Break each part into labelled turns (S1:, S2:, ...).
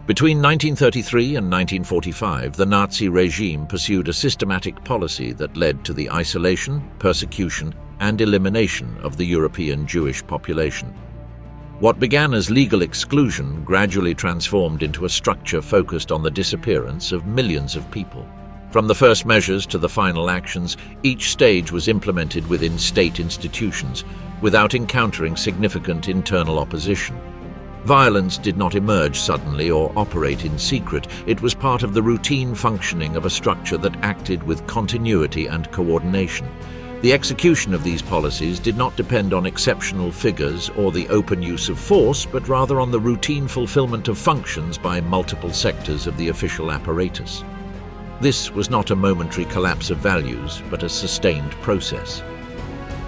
S1: Between 1933 and 1945, the Nazi regime pursued a systematic policy that led to the isolation, persecution, and elimination of the European Jewish population. What began as legal exclusion gradually transformed into a structure focused on the disappearance of millions of people. From the first measures to the final actions, each stage was implemented within state institutions, without encountering significant internal opposition. Violence did not emerge suddenly or operate in secret. It was part of the routine functioning of a structure that acted with continuity and coordination. The execution of these policies did not depend on exceptional figures or the open use of force, but rather on the routine fulfillment of functions by multiple sectors of the official apparatus. This was not a momentary collapse of values, but a sustained process.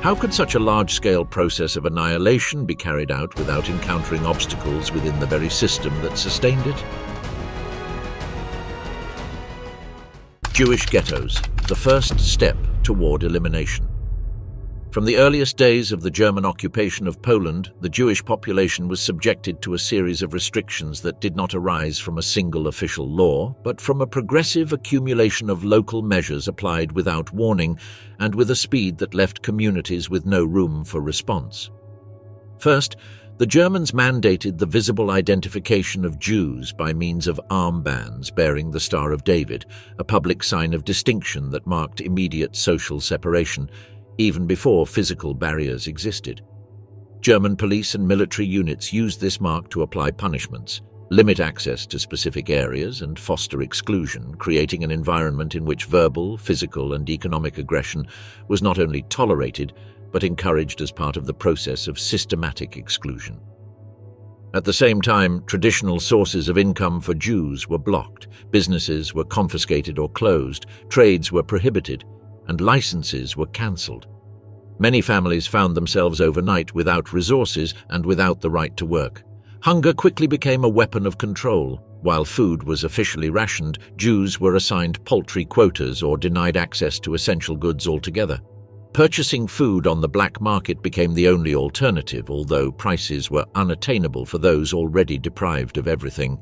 S1: How could such a large-scale process of annihilation be carried out without encountering obstacles within the very system that sustained it? Jewish ghettos, the first step toward elimination. From the earliest days of the German occupation of Poland, the Jewish population was subjected to a series of restrictions that did not arise from a single official law, but from a progressive accumulation of local measures applied without warning and with a speed that left communities with no room for response. First, the Germans mandated the visible identification of Jews by means of armbands bearing the Star of David, a public sign of distinction that marked immediate social separation, even before physical barriers existed. German police and military units used this mark to apply punishments, limit access to specific areas, and foster exclusion, creating an environment in which verbal, physical, and economic aggression was not only tolerated, but encouraged as part of the process of systematic exclusion. At the same time, traditional sources of income for Jews were blocked, businesses were confiscated or closed, trades were prohibited, and licenses were cancelled. Many families found themselves overnight without resources and without the right to work. Hunger quickly became a weapon of control. While food was officially rationed, Jews were assigned paltry quotas or denied access to essential goods altogether. Purchasing food on the black market became the only alternative, although prices were unattainable for those already deprived of everything.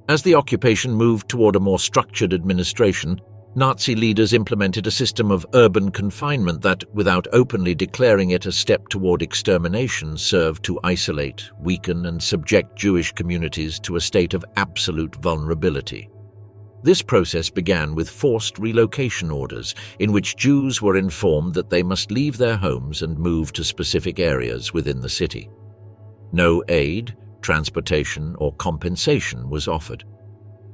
S1: As the occupation moved toward a more structured administration, Nazi leaders implemented a system of urban confinement that, without openly declaring it a step toward extermination, served to isolate, weaken, and subject Jewish communities to a state of absolute vulnerability. This process began with forced relocation orders, in which Jews were informed that they must leave their homes and move to specific areas within the city. No aid, transportation, or compensation was offered.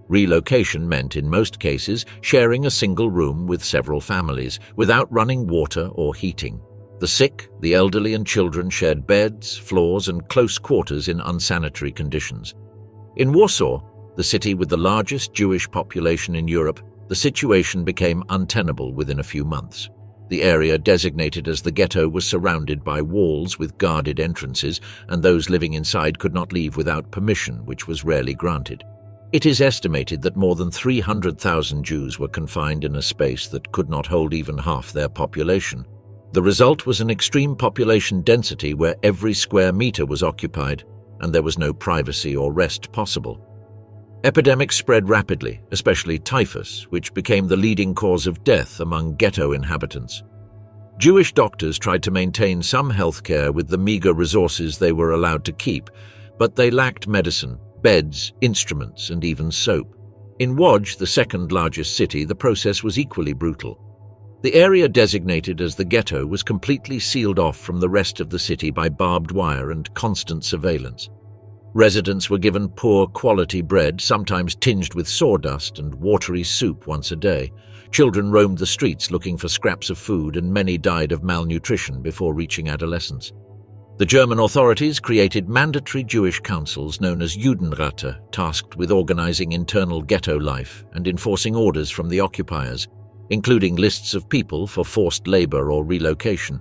S1: Relocation meant, in most cases, sharing a single room with several families, without running water or heating. The sick, the elderly, and children shared beds, floors, and close quarters in unsanitary conditions. In Warsaw, the city with the largest Jewish population in Europe, the situation became untenable within a few months. The area designated as the ghetto was surrounded by walls with guarded entrances, and those living inside could not leave without permission, which was rarely granted. It is estimated that more than 300,000 Jews were confined in a space that could not hold even half their population. The result was an extreme population density where every square meter was occupied, and there was no privacy or rest possible. Epidemics spread rapidly, especially typhus, which became the leading cause of death among ghetto inhabitants. Jewish doctors tried to maintain some health care with the meager resources they were allowed to keep, but they lacked medicine, beds, instruments, and even soap. In Łódź, the second largest city, the process was equally brutal. The area designated as the ghetto was completely sealed off from the rest of the city by barbed wire and constant surveillance. Residents were given poor quality bread, sometimes tinged with sawdust, and watery soup once a day. Children roamed the streets looking for scraps of food, and many died of malnutrition before reaching adolescence. The German authorities created mandatory Jewish councils known as Judenräte, tasked with organizing internal ghetto life and enforcing orders from the occupiers, including lists of people for forced labor or relocation.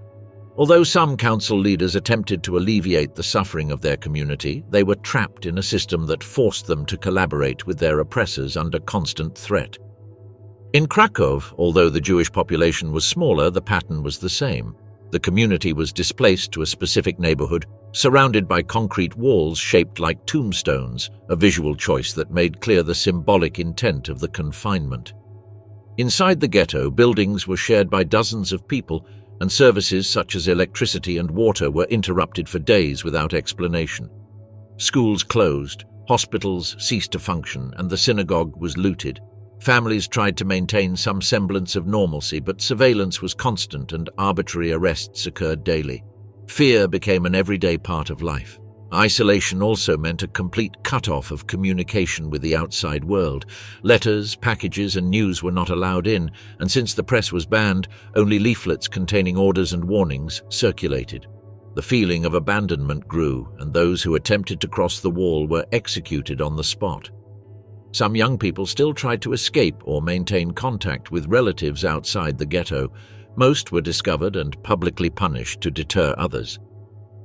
S1: Although some council leaders attempted to alleviate the suffering of their community, they were trapped in a system that forced them to collaborate with their oppressors under constant threat. In Krakow, although the Jewish population was smaller, the pattern was the same. The community was displaced to a specific neighborhood, surrounded by concrete walls shaped like tombstones, a visual choice that made clear the symbolic intent of the confinement. Inside the ghetto, buildings were shared by dozens of people, and services such as electricity and water were interrupted for days without explanation. Schools closed, hospitals ceased to function, and the synagogue was looted. Families tried to maintain some semblance of normalcy, but surveillance was constant and arbitrary arrests occurred daily. Fear became an everyday part of life. Isolation also meant a complete cut-off of communication with the outside world. Letters, packages, and news were not allowed in, and since the press was banned, only leaflets containing orders and warnings circulated. The feeling of abandonment grew, and those who attempted to cross the wall were executed on the spot. Some young people still tried to escape or maintain contact with relatives outside the ghetto. Most were discovered and publicly punished to deter others.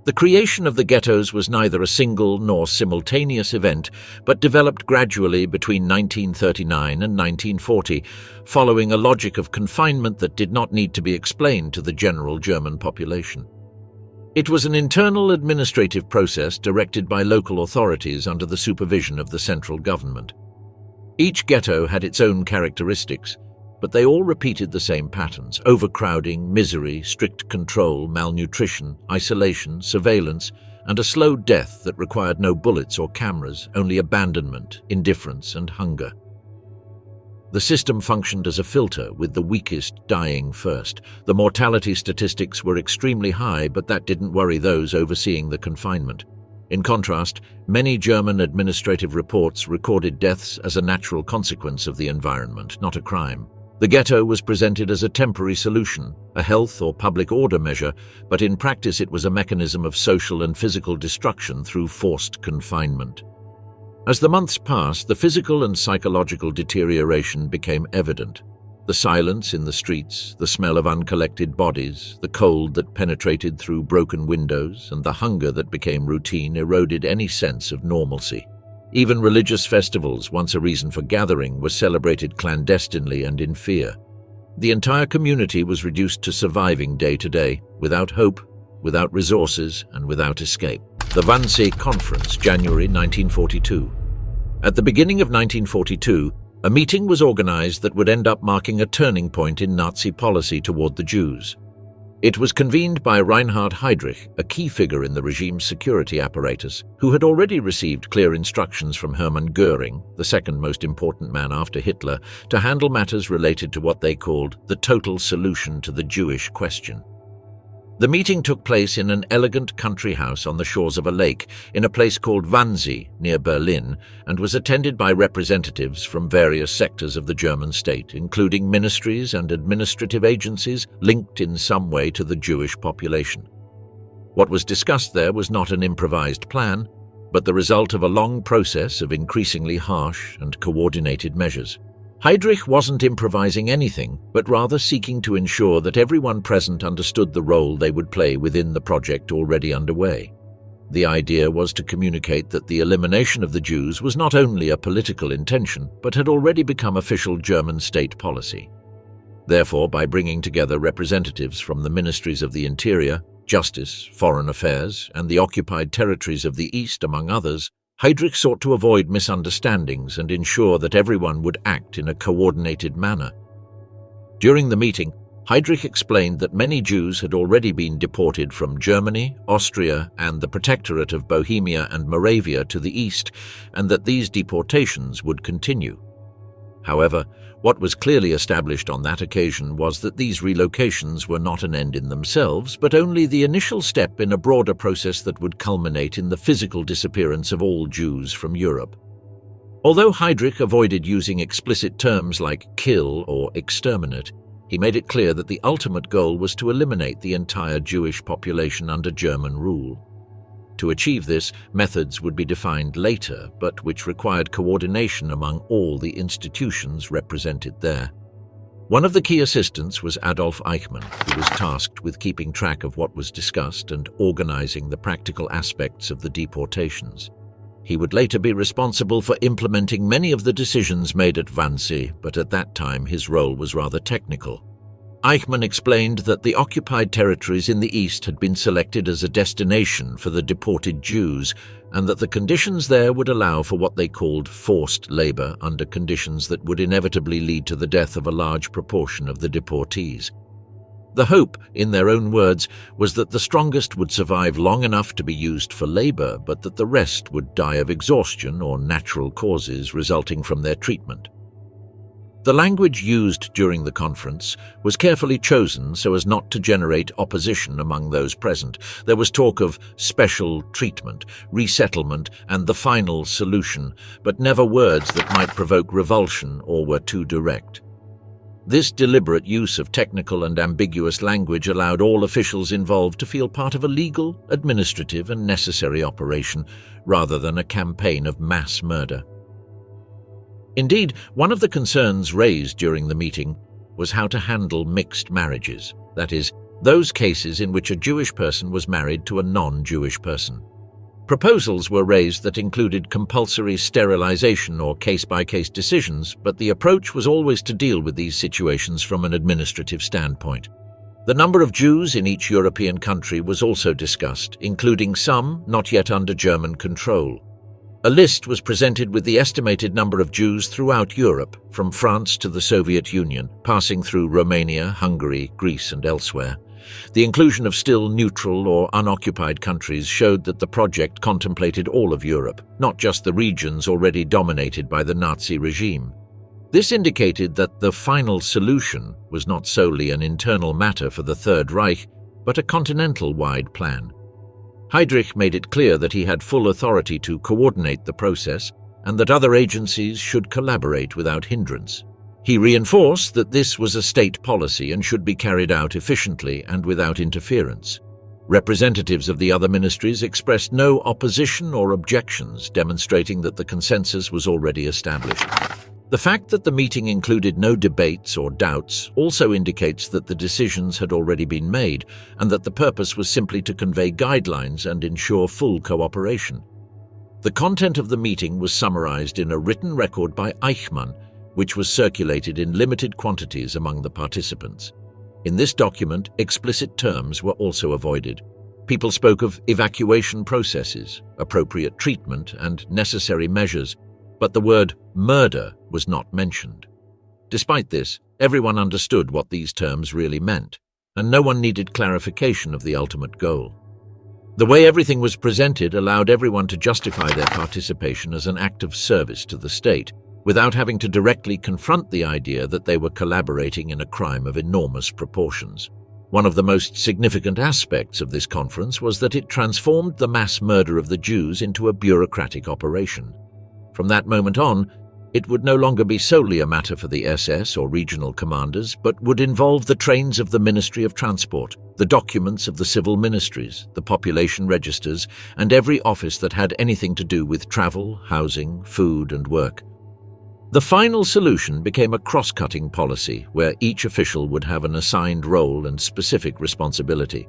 S1: The creation of the ghettos was neither a single nor simultaneous event, but developed gradually between 1939 and 1940, following a logic of confinement that did not need to be explained to the general German population. It was an internal administrative process directed by local authorities under the supervision of the central government. Each ghetto had its own characteristics, but they all repeated the same patterns: overcrowding, misery, strict control, malnutrition, isolation, surveillance, and a slow death that required no bullets or cameras, only abandonment, indifference, and hunger. The system functioned as a filter, with the weakest dying first. The mortality statistics were extremely high, but that didn't worry those overseeing the confinement. In contrast, many German administrative reports recorded deaths as a natural consequence of the environment, not a crime. The ghetto was presented as a temporary solution, a health or public order measure, but in practice it was a mechanism of social and physical destruction through forced confinement. As the months passed, the physical and psychological deterioration became evident. The silence in the streets, the smell of uncollected bodies, the cold that penetrated through broken windows, and the hunger that became routine eroded any sense of normalcy. Even religious festivals, once a reason for gathering, were celebrated clandestinely and in fear. The entire community was reduced to surviving day to day, without hope, without resources, and without escape. The Wannsee Conference, January 1942. At the beginning of 1942, a meeting was organized that would end up marking a turning point in Nazi policy toward the Jews. It was convened by Reinhard Heydrich, a key figure in the regime's security apparatus, who had already received clear instructions from Hermann Göring, the second most important man after Hitler, to handle matters related to what they called the total solution to the Jewish question. The meeting took place in an elegant country house on the shores of a lake in a place called Wannsee, near Berlin, and was attended by representatives from various sectors of the German state, including ministries and administrative agencies linked in some way to the Jewish population. What was discussed there was not an improvised plan, but the result of a long process of increasingly harsh and coordinated measures. Heydrich wasn't improvising anything, but rather seeking to ensure that everyone present understood the role they would play within the project already underway. The idea was to communicate that the elimination of the Jews was not only a political intention, but had already become official German state policy. Therefore, by bringing together representatives from the ministries of the Interior, Justice, Foreign Affairs, and the occupied territories of the East, among others, Heydrich sought to avoid misunderstandings and ensure that everyone would act in a coordinated manner. During the meeting, Heydrich explained that many Jews had already been deported from Germany, Austria, and the Protectorate of Bohemia and Moravia to the east, and that these deportations would continue. However, what was clearly established on that occasion was that these relocations were not an end in themselves, but only the initial step in a broader process that would culminate in the physical disappearance of all Jews from Europe. Although Heydrich avoided using explicit terms like kill or exterminate, he made it clear that the ultimate goal was to eliminate the entire Jewish population under German rule. To achieve this, methods would be defined later, but which required coordination among all the institutions represented there. One of the key assistants was Adolf Eichmann, who was tasked with keeping track of what was discussed and organizing the practical aspects of the deportations. He would later be responsible for implementing many of the decisions made at Wannsee, but at that time his role was rather technical. Eichmann explained that the occupied territories in the east had been selected as a destination for the deported Jews, and that the conditions there would allow for what they called forced labor under conditions that would inevitably lead to the death of a large proportion of the deportees. The hope, in their own words, was that the strongest would survive long enough to be used for labor, but that the rest would die of exhaustion or natural causes resulting from their treatment. The language used during the conference was carefully chosen so as not to generate opposition among those present. There was talk of special treatment, resettlement, and the final solution, but never words that might provoke revulsion or were too direct. This deliberate use of technical and ambiguous language allowed all officials involved to feel part of a legal, administrative, and necessary operation, rather than a campaign of mass murder. Indeed, one of the concerns raised during the meeting was how to handle mixed marriages, that is, those cases in which a Jewish person was married to a non-Jewish person. Proposals were raised that included compulsory sterilization or case-by-case decisions, but the approach was always to deal with these situations from an administrative standpoint. The number of Jews in each European country was also discussed, including some not yet under German control. A list was presented with the estimated number of Jews throughout Europe, from France to the Soviet Union, passing through Romania, Hungary, Greece, and elsewhere. The inclusion of still neutral or unoccupied countries showed that the project contemplated all of Europe, not just the regions already dominated by the Nazi regime. This indicated that the final solution was not solely an internal matter for the Third Reich, but a continental-wide plan. Heydrich made it clear that he had full authority to coordinate the process and that other agencies should collaborate without hindrance. He reinforced that this was a state policy and should be carried out efficiently and without interference. Representatives of the other ministries expressed no opposition or objections, demonstrating that the consensus was already established. The fact that the meeting included no debates or doubts also indicates that the decisions had already been made and that the purpose was simply to convey guidelines and ensure full cooperation. The content of the meeting was summarized in a written record by Eichmann, which was circulated in limited quantities among the participants. In this document, explicit terms were also avoided. People spoke of evacuation processes, appropriate treatment, and necessary measures, but the word murder was not mentioned. Despite this, everyone understood what these terms really meant, and no one needed clarification of the ultimate goal. The way everything was presented allowed everyone to justify their participation as an act of service to the state, without having to directly confront the idea that they were collaborating in a crime of enormous proportions. One of the most significant aspects of this conference was that it transformed the mass murder of the Jews into a bureaucratic operation. From that moment on, it would no longer be solely a matter for the SS or regional commanders, but would involve the trains of the Ministry of Transport, the documents of the civil ministries, the population registers, and every office that had anything to do with travel, housing, food, and work. The final solution became a cross-cutting policy where each official would have an assigned role and specific responsibility.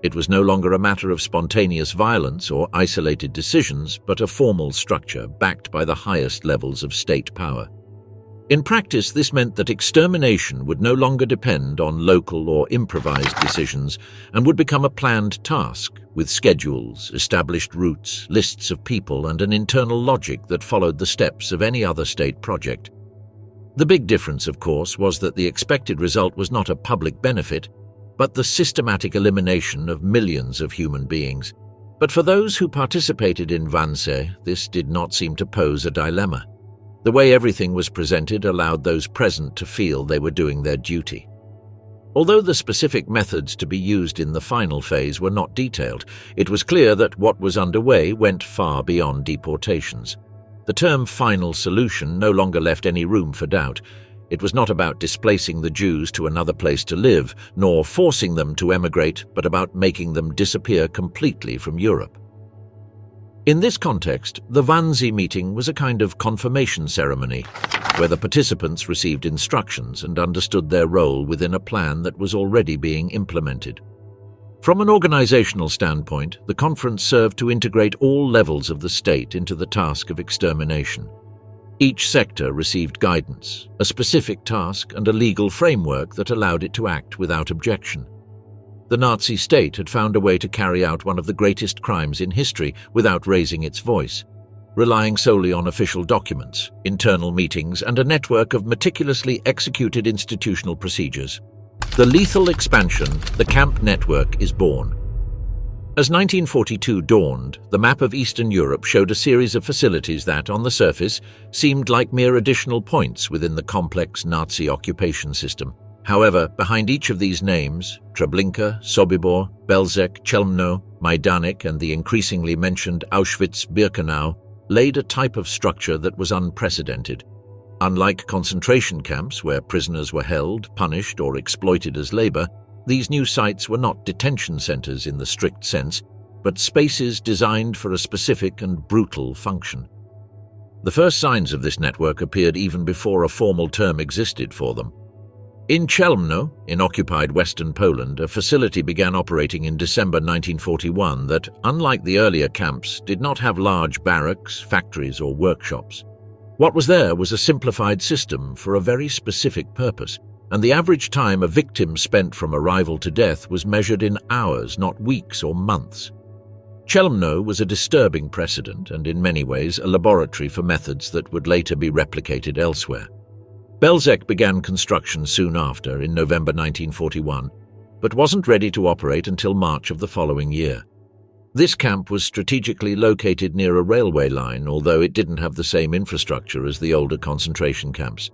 S1: It was no longer a matter of spontaneous violence or isolated decisions, but a formal structure backed by the highest levels of state power. In practice, this meant that extermination would no longer depend on local or improvised decisions and would become a planned task, with schedules, established routes, lists of people, and an internal logic that followed the steps of any other state project. The big difference, of course, was that the expected result was not a public benefit, but the systematic elimination of millions of human beings. But for those who participated in Wannsee, this did not seem to pose a dilemma. The way everything was presented allowed those present to feel they were doing their duty. Although the specific methods to be used in the final phase were not detailed, it was clear that what was underway went far beyond deportations. The term final solution no longer left any room for doubt. It was not about displacing the Jews to another place to live, nor forcing them to emigrate, but about making them disappear completely from Europe. In this context, the Wannsee meeting was a kind of confirmation ceremony, where the participants received instructions and understood their role within a plan that was already being implemented. From an organizational standpoint, the conference served to integrate all levels of the state into the task of extermination. Each sector received guidance, a specific task, and a legal framework that allowed it to act without objection. The Nazi state had found a way to carry out one of the greatest crimes in history without raising its voice, relying solely on official documents, internal meetings, and a network of meticulously executed institutional procedures. The lethal expansion, the camp network, is born. As 1942 dawned, the map of Eastern Europe showed a series of facilities that, on the surface, seemed like mere additional points within the complex Nazi occupation system. However, behind each of these names, Treblinka, Sobibor, Belzec, Chelmno, Majdanek, and the increasingly mentioned Auschwitz-Birkenau, laid a type of structure that was unprecedented. Unlike concentration camps where prisoners were held, punished, or exploited as labor, these new sites were not detention centers in the strict sense, but spaces designed for a specific and brutal function. The first signs of this network appeared even before a formal term existed for them. In Chelmno, in occupied Western Poland, a facility began operating in December 1941 that, unlike the earlier camps, did not have large barracks, factories, or workshops. What was there was a simplified system for a very specific purpose, and the average time a victim spent from arrival to death was measured in hours, not weeks or months. Chelmno was a disturbing precedent and, in many ways, a laboratory for methods that would later be replicated elsewhere. Belzec began construction soon after, in November 1941, but wasn't ready to operate until March of the following year. This camp was strategically located near a railway line, although it didn't have the same infrastructure as the older concentration camps.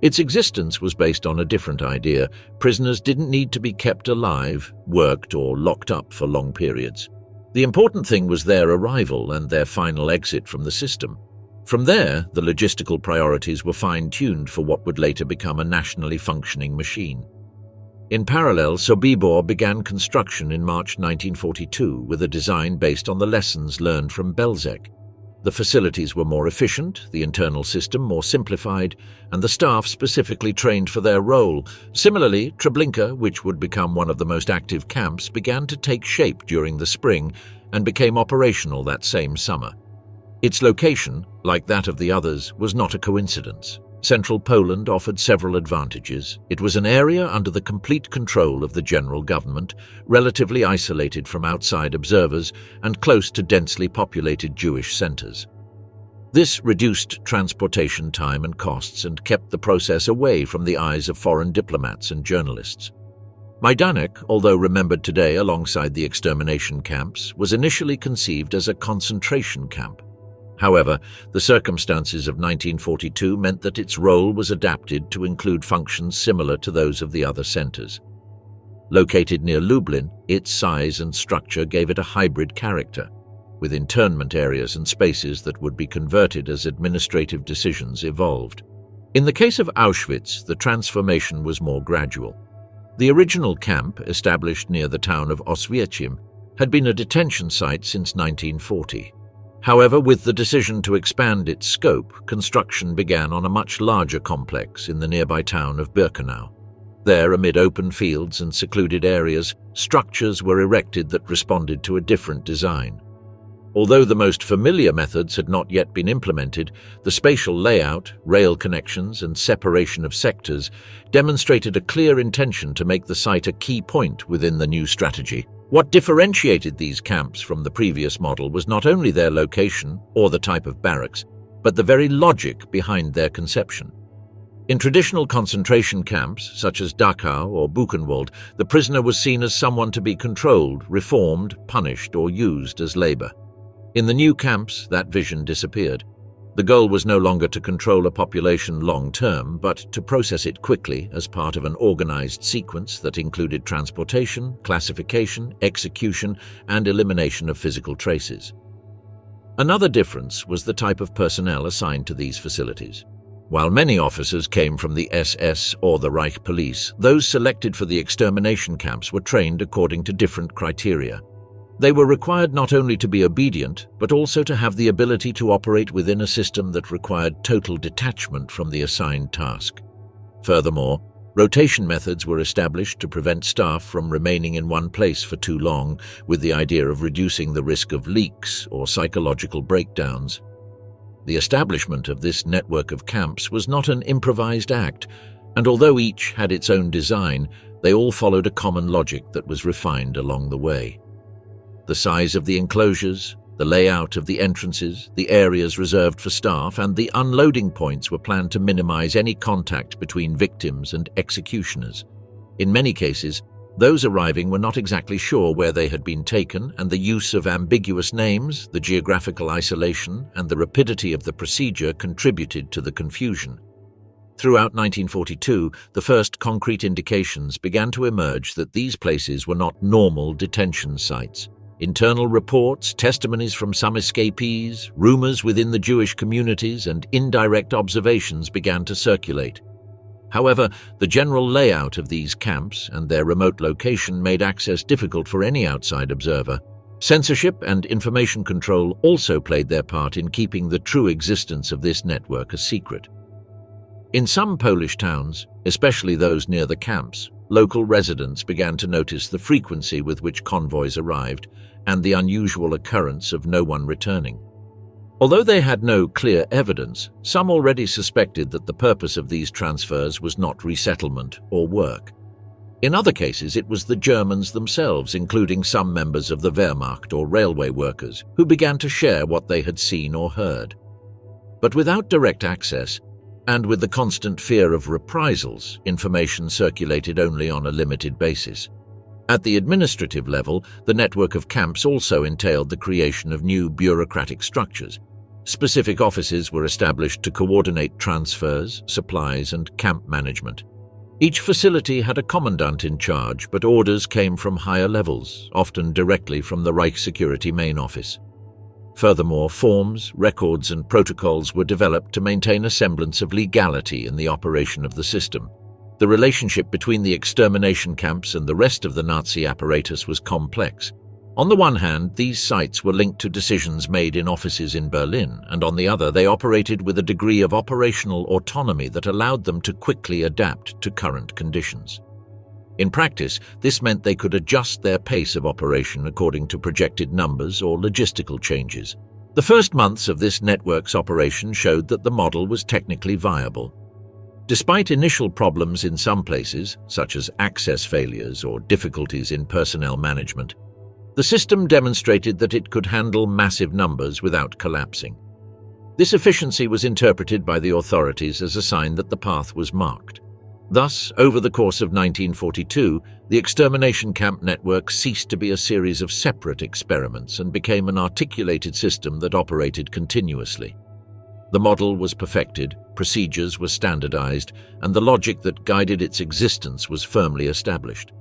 S1: Its existence was based on a different idea. Prisoners didn't need to be kept alive, worked, or locked up for long periods. The important thing was their arrival and their final exit from the system. From there, the logistical priorities were fine-tuned for what would later become a nationally functioning machine. In parallel, Sobibor began construction in March 1942 with a design based on the lessons learned from Belzec. The facilities were more efficient, the internal system more simplified, and the staff specifically trained for their role. Similarly, Treblinka, which would become one of the most active camps, began to take shape during the spring and became operational that same summer. Its location, like that of the others, was not a coincidence. Central Poland offered several advantages. It was an area under the complete control of the general government, relatively isolated from outside observers, and close to densely populated Jewish centers. This reduced transportation time and costs and kept the process away from the eyes of foreign diplomats and journalists. Majdanek, although remembered today alongside the extermination camps, was initially conceived as a concentration camp. However, the circumstances of 1942 meant that its role was adapted to include functions similar to those of the other centers. Located near Lublin, its size and structure gave it a hybrid character, with internment areas and spaces that would be converted as administrative decisions evolved. In the case of Auschwitz, the transformation was more gradual. The original camp, established near the town of Oswiecim, had been a detention site since 1940. However, with the decision to expand its scope, construction began on a much larger complex in the nearby town of Birkenau. There, amid open fields and secluded areas, structures were erected that responded to a different design. Although the most familiar methods had not yet been implemented, the spatial layout, rail connections, and separation of sectors demonstrated a clear intention to make the site a key point within the new strategy. What differentiated these camps from the previous model was not only their location or the type of barracks, but the very logic behind their conception. In traditional concentration camps, such as Dachau or Buchenwald, the prisoner was seen as someone to be controlled, reformed, punished, or used as labor. In the new camps, that vision disappeared. The goal was no longer to control a population long-term, but to process it quickly as part of an organized sequence that included transportation, classification, execution, and elimination of physical traces. Another difference was the type of personnel assigned to these facilities. While many officers came from the SS or the Reich police, those selected for the extermination camps were trained according to different criteria. They were required not only to be obedient, but also to have the ability to operate within a system that required total detachment from the assigned task. Furthermore, rotation methods were established to prevent staff from remaining in one place for too long, with the idea of reducing the risk of leaks or psychological breakdowns. The establishment of this network of camps was not an improvised act, and although each had its own design, they all followed a common logic that was refined along the way. The size of the enclosures, the layout of the entrances, the areas reserved for staff, and the unloading points were planned to minimize any contact between victims and executioners. In many cases, those arriving were not exactly sure where they had been taken, and the use of ambiguous names, the geographical isolation, and the rapidity of the procedure contributed to the confusion. Throughout 1942, the first concrete indications began to emerge that these places were not normal detention sites. Internal reports, testimonies from some escapees, rumors within the Jewish communities, and indirect observations began to circulate. However, the general layout of these camps and their remote location made access difficult for any outside observer. Censorship and information control also played their part in keeping the true existence of this network a secret. In some Polish towns, especially those near the camps, local residents began to notice the frequency with which convoys arrived and the unusual occurrence of no one returning. Although they had no clear evidence, some already suspected that the purpose of these transfers was not resettlement or work. In other cases, it was the Germans themselves, including some members of the Wehrmacht or railway workers, who began to share what they had seen or heard. But without direct access, and with the constant fear of reprisals, information circulated only on a limited basis. At the administrative level, the network of camps also entailed the creation of new bureaucratic structures. Specific offices were established to coordinate transfers, supplies, and camp management. Each facility had a commandant in charge, but orders came from higher levels, often directly from the Reich Security Main Office. Furthermore, forms, records, and protocols were developed to maintain a semblance of legality in the operation of the system. The relationship between the extermination camps and the rest of the Nazi apparatus was complex. On the one hand, these sites were linked to decisions made in offices in Berlin, and on the other, they operated with a degree of operational autonomy that allowed them to quickly adapt to current conditions. In practice, this meant they could adjust their pace of operation according to projected numbers or logistical changes. The first months of this network's operation showed that the model was technically viable. Despite initial problems in some places, such as access failures or difficulties in personnel management, the system demonstrated that it could handle massive numbers without collapsing. This efficiency was interpreted by the authorities as a sign that the path was marked. Thus, over the course of 1942, the extermination camp network ceased to be a series of separate experiments and became an articulated system that operated continuously. The model was perfected, procedures were standardized, and the logic that guided its existence was firmly established.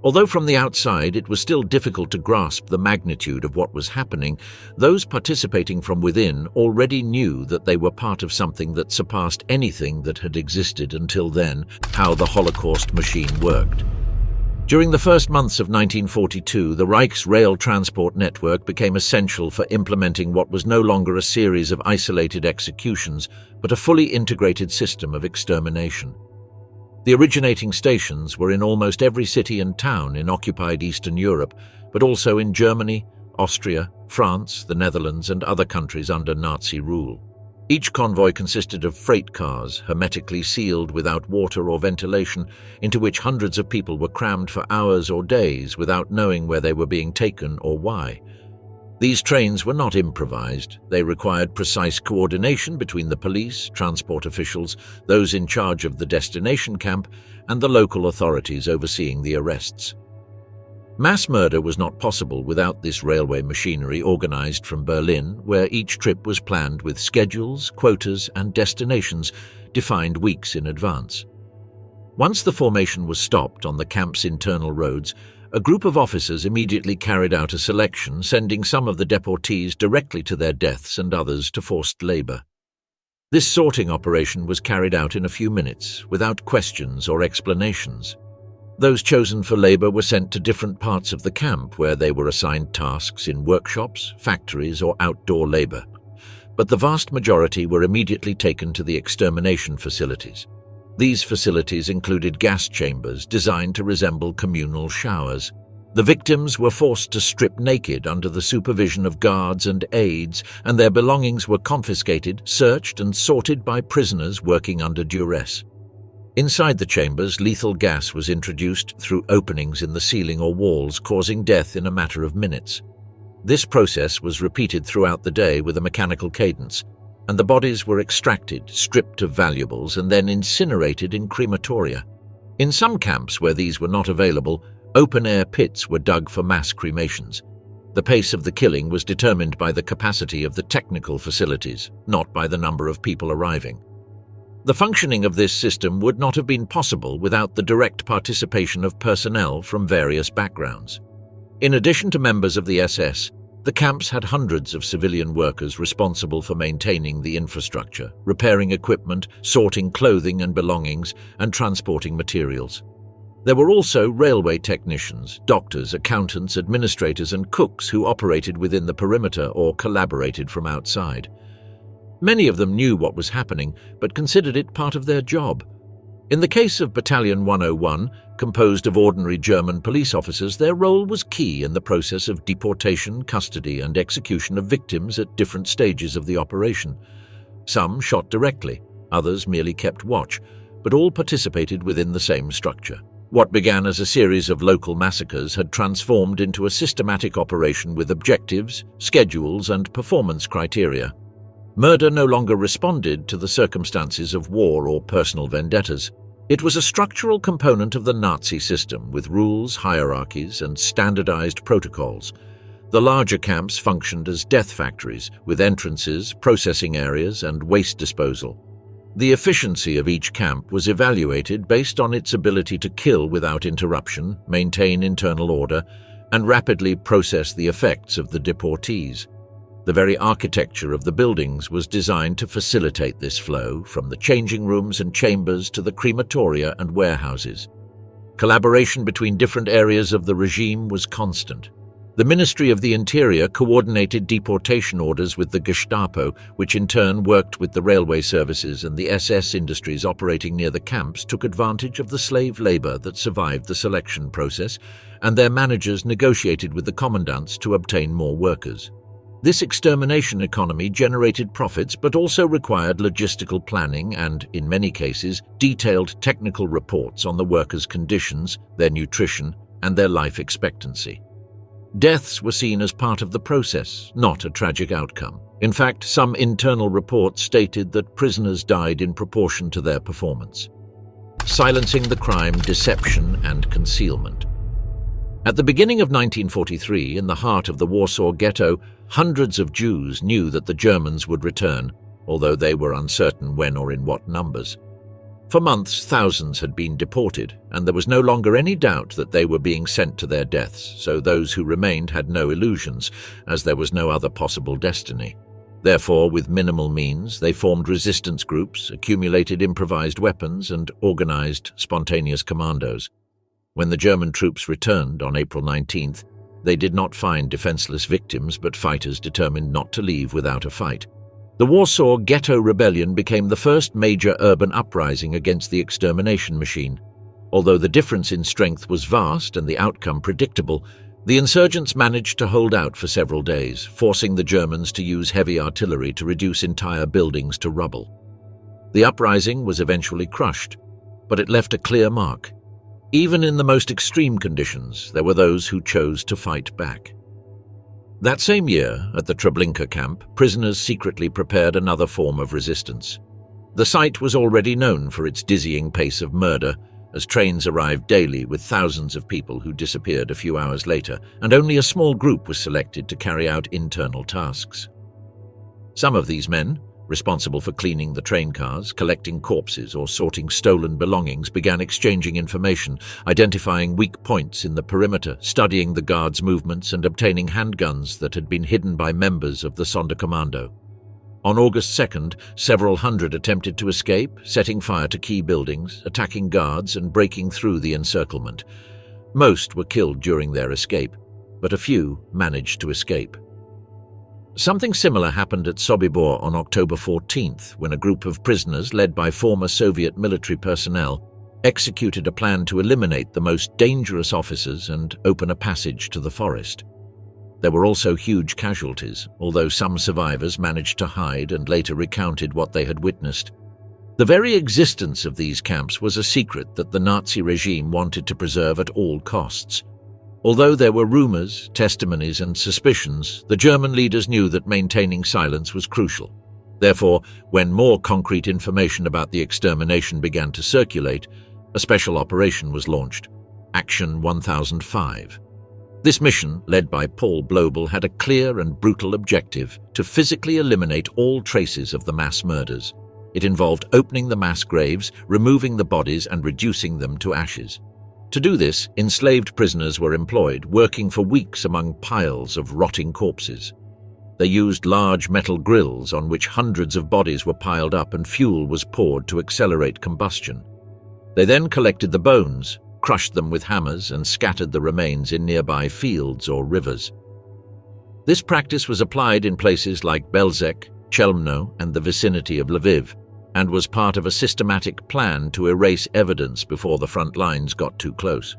S1: Although from the outside it was still difficult to grasp the magnitude of what was happening, those participating from within already knew that they were part of something that surpassed anything that had existed until then: how the Holocaust machine worked. During the first months of 1942, the Reich's rail transport network became essential for implementing what was no longer a series of isolated executions, but a fully integrated system of extermination. The originating stations were in almost every city and town in occupied Eastern Europe, but also in Germany, Austria, France, the Netherlands, and other countries under Nazi rule. Each convoy consisted of freight cars, hermetically sealed without water or ventilation, into which hundreds of people were crammed for hours or days without knowing where they were being taken or why. These trains were not improvised. They required precise coordination between the police, transport officials, those in charge of the destination camp, and the local authorities overseeing the arrests. Mass murder was not possible without this railway machinery organized from Berlin, where each trip was planned with schedules, quotas, and destinations defined weeks in advance. Once the formation was stopped on the camp's internal roads, a group of officers immediately carried out a selection, sending some of the deportees directly to their deaths and others to forced labor. This sorting operation was carried out in a few minutes, without questions or explanations. Those chosen for labor were sent to different parts of the camp, where they were assigned tasks in workshops, factories, or outdoor labor. But the vast majority were immediately taken to the extermination facilities. These facilities included gas chambers designed to resemble communal showers. The victims were forced to strip naked under the supervision of guards and aides, and their belongings were confiscated, searched, and sorted by prisoners working under duress. Inside the chambers, lethal gas was introduced through openings in the ceiling or walls, causing death in a matter of minutes. This process was repeated throughout the day with a mechanical cadence, and the bodies were extracted, stripped of valuables, and then incinerated in crematoria. In some camps where these were not available, open-air pits were dug for mass cremations. The pace of the killing was determined by the capacity of the technical facilities, not by the number of people arriving. The functioning of this system would not have been possible without the direct participation of personnel from various backgrounds. In addition to members of the SS, the camps had hundreds of civilian workers responsible for maintaining the infrastructure, repairing equipment, sorting clothing and belongings, and transporting materials. There were also railway technicians, doctors, accountants, administrators, and cooks who operated within the perimeter or collaborated from outside. Many of them knew what was happening, but considered it part of their job. In the case of Battalion 101, composed of ordinary German police officers, their role was key in the process of deportation, custody, and execution of victims at different stages of the operation. Some shot directly, others merely kept watch, but all participated within the same structure. What began as a series of local massacres had transformed into a systematic operation with objectives, schedules, and performance criteria. Murder no longer responded to the circumstances of war or personal vendettas. It was a structural component of the Nazi system with rules, hierarchies, and standardized protocols. The larger camps functioned as death factories with entrances, processing areas, and waste disposal. The efficiency of each camp was evaluated based on its ability to kill without interruption, maintain internal order, and rapidly process the effects of the deportees. The very architecture of the buildings was designed to facilitate this flow, from the changing rooms and chambers to the crematoria and warehouses. Collaboration between different areas of the regime was constant. The Ministry of the Interior coordinated deportation orders with the Gestapo, which in turn worked with the railway services, and the SS industries operating near the camps took advantage of the slave labor that survived the selection process, and their managers negotiated with the commandants to obtain more workers. This extermination economy generated profits but also required logistical planning and, in many cases, detailed technical reports on the workers' conditions, their nutrition, and their life expectancy. Deaths were seen as part of the process, not a tragic outcome. In fact, some internal reports stated that prisoners died in proportion to their performance. Silencing the crime, deception, and concealment. At the beginning of 1943, in the heart of the Warsaw Ghetto, hundreds of Jews knew that the Germans would return, although they were uncertain when or in what numbers. For months, thousands had been deported, and there was no longer any doubt that they were being sent to their deaths, so those who remained had no illusions, as there was no other possible destiny. Therefore, with minimal means, they formed resistance groups, accumulated improvised weapons, and organized spontaneous commandos. When the German troops returned on April 19th, they did not find defenseless victims but fighters determined not to leave without a fight. The Warsaw Ghetto Rebellion became the first major urban uprising against the extermination machine. Although the difference in strength was vast and the outcome predictable, the insurgents managed to hold out for several days, forcing the Germans to use heavy artillery to reduce entire buildings to rubble. The uprising was eventually crushed, but it left a clear mark. Even in the most extreme conditions, there were those who chose to fight back. That same year, at the Treblinka camp, prisoners secretly prepared another form of resistance. The site was already known for its dizzying pace of murder, as trains arrived daily with thousands of people who disappeared a few hours later, and only a small group was selected to carry out internal tasks. Some of these men, responsible for cleaning the train cars, collecting corpses, or sorting stolen belongings, began exchanging information, identifying weak points in the perimeter, studying the guards' movements, and obtaining handguns that had been hidden by members of the Sonderkommando. On August 2nd, several hundred attempted to escape, setting fire to key buildings, attacking guards, and breaking through the encirclement. Most were killed during their escape, but a few managed to escape. Something similar happened at Sobibor on October 14th, when a group of prisoners led by former Soviet military personnel executed a plan to eliminate the most dangerous officers and open a passage to the forest. There were also huge casualties, although some survivors managed to hide and later recounted what they had witnessed. The very existence of these camps was a secret that the Nazi regime wanted to preserve at all costs. Although there were rumors, testimonies, and suspicions, the German leaders knew that maintaining silence was crucial. Therefore, when more concrete information about the extermination began to circulate, a special operation was launched, Action 1005. This mission, led by Paul Blobel, had a clear and brutal objective to physically eliminate all traces of the mass murders. It involved opening the mass graves, removing the bodies, and reducing them to ashes. To do this, enslaved prisoners were employed, working for weeks among piles of rotting corpses. They used large metal grills on which hundreds of bodies were piled up and fuel was poured to accelerate combustion. They then collected the bones, crushed them with hammers, and scattered the remains in nearby fields or rivers. This practice was applied in places like Belzec, Chelmno, and the vicinity of Lviv, and was part of a systematic plan to erase evidence before the front lines got too close.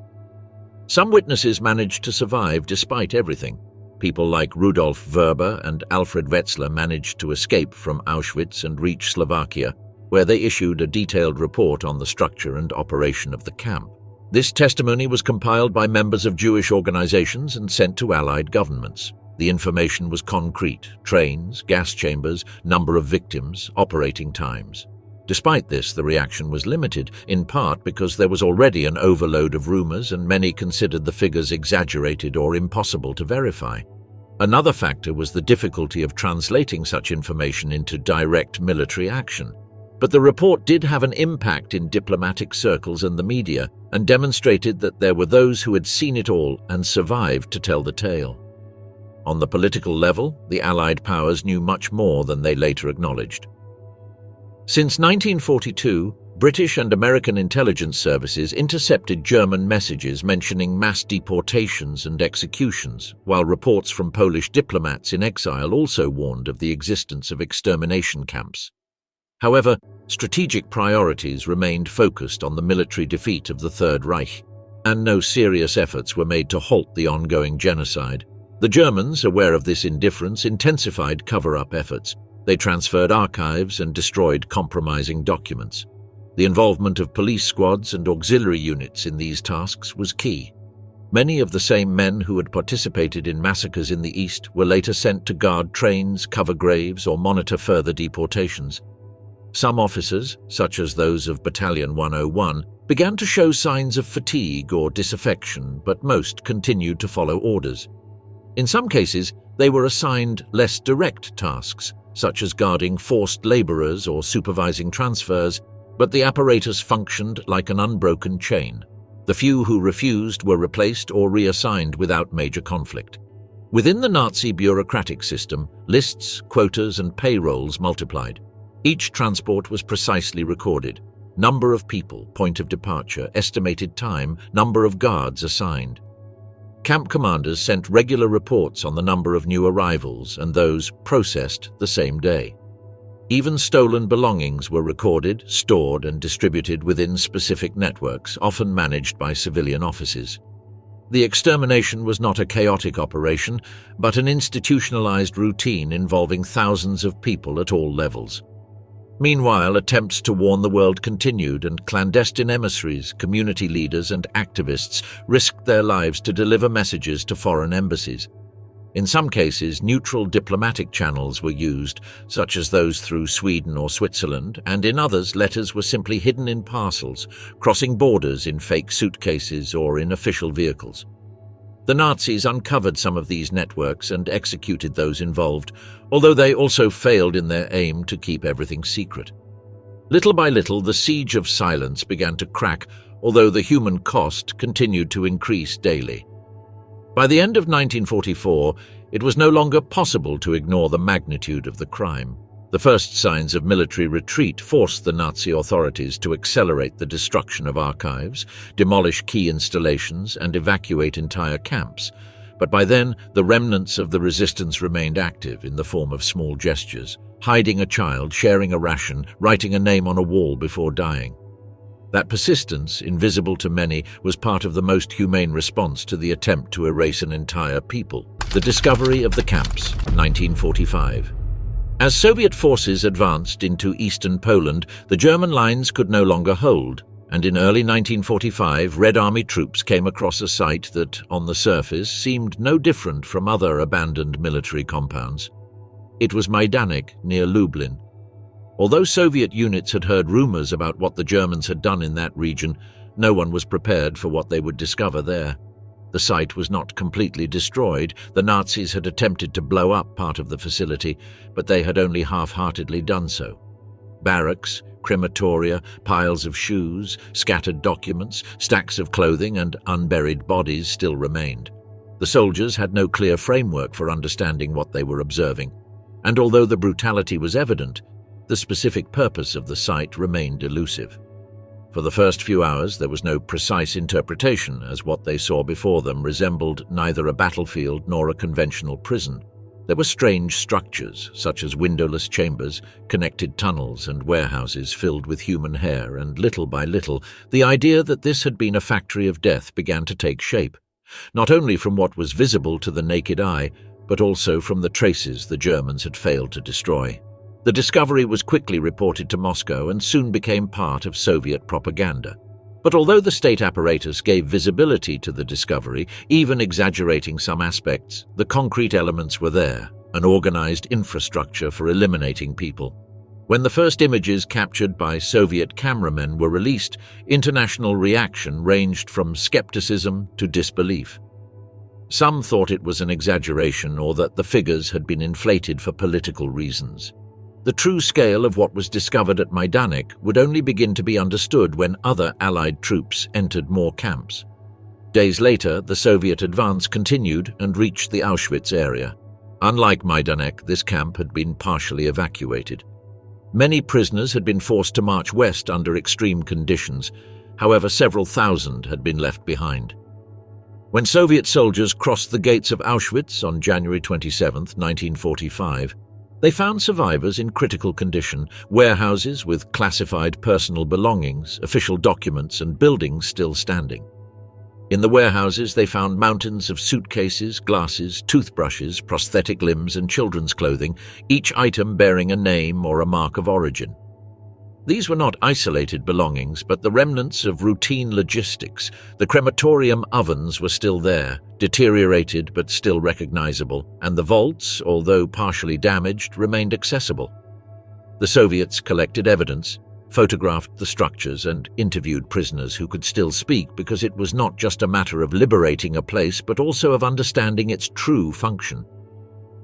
S1: Some witnesses managed to survive despite everything. People like Rudolf Werber and Alfred Wetzler managed to escape from Auschwitz and reach Slovakia, where they issued a detailed report on the structure and operation of the camp. This testimony was compiled by members of Jewish organizations and sent to Allied governments. The information was concrete: trains, gas chambers, number of victims, operating times. Despite this, the reaction was limited, in part because there was already an overload of rumors and many considered the figures exaggerated or impossible to verify. Another factor was the difficulty of translating such information into direct military action. But the report did have an impact in diplomatic circles and the media, and demonstrated that there were those who had seen it all and survived to tell the tale. On the political level, the Allied powers knew much more than they later acknowledged. Since 1942, British and American intelligence services intercepted German messages mentioning mass deportations and executions, while reports from Polish diplomats in exile also warned of the existence of extermination camps. However, strategic priorities remained focused on the military defeat of the Third Reich, and no serious efforts were made to halt the ongoing genocide. The Germans, aware of this indifference, intensified cover-up efforts. They transferred archives and destroyed compromising documents. The involvement of police squads and auxiliary units in these tasks was key. Many of the same men who had participated in massacres in the East were later sent to guard trains, cover graves, or monitor further deportations. Some officers, such as those of Battalion 101, began to show signs of fatigue or disaffection, but most continued to follow orders. In some cases, they were assigned less direct tasks, such as guarding forced laborers or supervising transfers, but the apparatus functioned like an unbroken chain. The few who refused were replaced or reassigned without major conflict. Within the Nazi bureaucratic system, lists, quotas, and payrolls multiplied. Each transport was precisely recorded: number of people, point of departure, estimated time, number of guards assigned. Camp commanders sent regular reports on the number of new arrivals and those processed the same day. Even stolen belongings were recorded, stored, and distributed within specific networks, often managed by civilian offices. The extermination was not a chaotic operation, but an institutionalized routine involving thousands of people at all levels. Meanwhile, attempts to warn the world continued, and clandestine emissaries, community leaders, and activists risked their lives to deliver messages to foreign embassies. In some cases, neutral diplomatic channels were used, such as those through Sweden or Switzerland, and in others, letters were simply hidden in parcels, crossing borders in fake suitcases or in official vehicles. The Nazis uncovered some of these networks and executed those involved, although they also failed in their aim to keep everything secret. Little by little, the siege of silence began to crack, although the human cost continued to increase daily. By the end of 1944, it was no longer possible to ignore the magnitude of the crime. The first signs of military retreat forced the Nazi authorities to accelerate the destruction of archives, demolish key installations, and evacuate entire camps. But by then, the remnants of the resistance remained active in the form of small gestures: hiding a child, sharing a ration, writing a name on a wall before dying. That persistence, invisible to many, was part of the most humane response to the attempt to erase an entire people. The discovery of the camps, 1945. As Soviet forces advanced into eastern Poland, the German lines could no longer hold, and in early 1945, Red Army troops came across a site that, on the surface, seemed no different from other abandoned military compounds. It was Majdanek, near Lublin. Although Soviet units had heard rumors about what the Germans had done in that region, no one was prepared for what they would discover there. The site was not completely destroyed. The Nazis had attempted to blow up part of the facility, but they had only half-heartedly done so. Barracks, crematoria, piles of shoes, scattered documents, stacks of clothing, and unburied bodies still remained. The soldiers had no clear framework for understanding what they were observing, and although the brutality was evident, the specific purpose of the site remained elusive. For the first few hours, there was no precise interpretation, as what they saw before them resembled neither a battlefield nor a conventional prison. There were strange structures, such as windowless chambers, connected tunnels, and warehouses filled with human hair, and little by little, the idea that this had been a factory of death began to take shape, not only from what was visible to the naked eye, but also from the traces the Germans had failed to destroy. The discovery was quickly reported to Moscow and soon became part of Soviet propaganda. But although the state apparatus gave visibility to the discovery, even exaggerating some aspects, the concrete elements were there, an organized infrastructure for eliminating people. When the first images captured by Soviet cameramen were released, international reaction ranged from skepticism to disbelief. Some thought it was an exaggeration or that the figures had been inflated for political reasons. The true scale of what was discovered at Majdanek would only begin to be understood when other Allied troops entered more camps. Days later, the Soviet advance continued and reached the Auschwitz area. Unlike Majdanek, this camp had been partially evacuated. Many prisoners had been forced to march west under extreme conditions. However, several thousand had been left behind. When Soviet soldiers crossed the gates of Auschwitz on January 27, 1945, they found survivors in critical condition, warehouses with classified personal belongings, official documents, and buildings still standing. In the warehouses, they found mountains of suitcases, glasses, toothbrushes, prosthetic limbs, and children's clothing, each item bearing a name or a mark of origin. These were not isolated belongings, but the remnants of routine logistics. The crematorium ovens were still there, deteriorated but still recognizable, and the vaults, although partially damaged, remained accessible. The Soviets collected evidence, photographed the structures, and interviewed prisoners who could still speak, because it was not just a matter of liberating a place, but also of understanding its true function.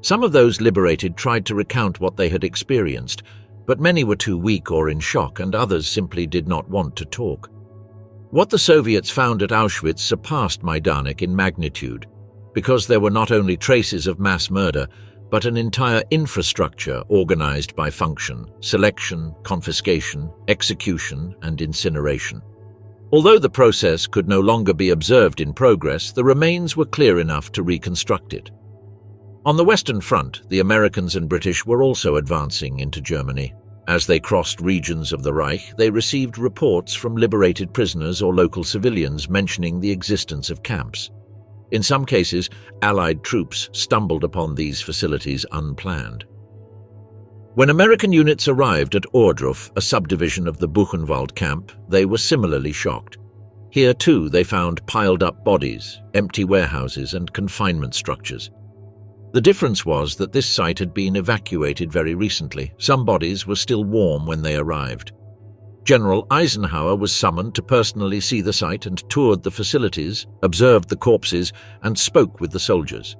S1: Some of those liberated tried to recount what they had experienced, but many were too weak or in shock, and others simply did not want to talk. What the Soviets found at Auschwitz surpassed Majdanek in magnitude, because there were not only traces of mass murder, but an entire infrastructure organized by function, selection, confiscation, execution, and incineration. Although the process could no longer be observed in progress, the remains were clear enough to reconstruct it. On the Western Front, the Americans and British were also advancing into Germany. As they crossed regions of the Reich, they received reports from liberated prisoners or local civilians mentioning the existence of camps. In some cases, Allied troops stumbled upon these facilities unplanned. When American units arrived at Ohrdruf, a subdivision of the Buchenwald camp, they were similarly shocked. Here, too, they found piled-up bodies, empty warehouses, and confinement structures. The difference was that this site had been evacuated very recently. Some bodies were still warm when they arrived. General Eisenhower was summoned to personally see the site and toured the facilities, observed the corpses, and spoke with the soldiers.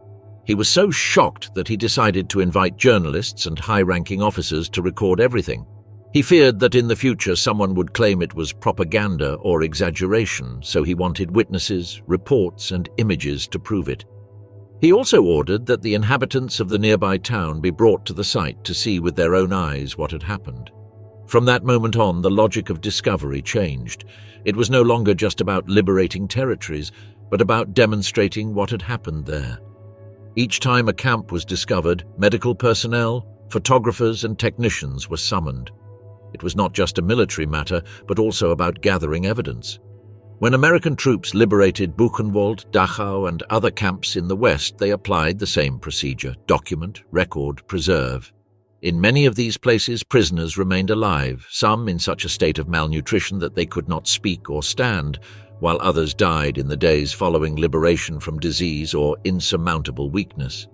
S1: He was so shocked that he decided to invite journalists and high-ranking officers to record everything. He feared that in the future someone would claim it was propaganda or exaggeration, so he wanted witnesses, reports, and images to prove it. He also ordered that the inhabitants of the nearby town be brought to the site to see with their own eyes what had happened. From that moment on, the logic of discovery changed. It was no longer just about liberating territories, but about demonstrating what had happened there. Each time a camp was discovered, medical personnel, photographers, and technicians were summoned. It was not just a military matter, but also about gathering evidence. When American troops liberated Buchenwald, Dachau, and other camps in the West, they applied the same procedure: document, record, preserve. In many of these places, prisoners remained alive, some in such a state of malnutrition that they could not speak or stand, while others died in the days following liberation from disease or insurmountable weakness.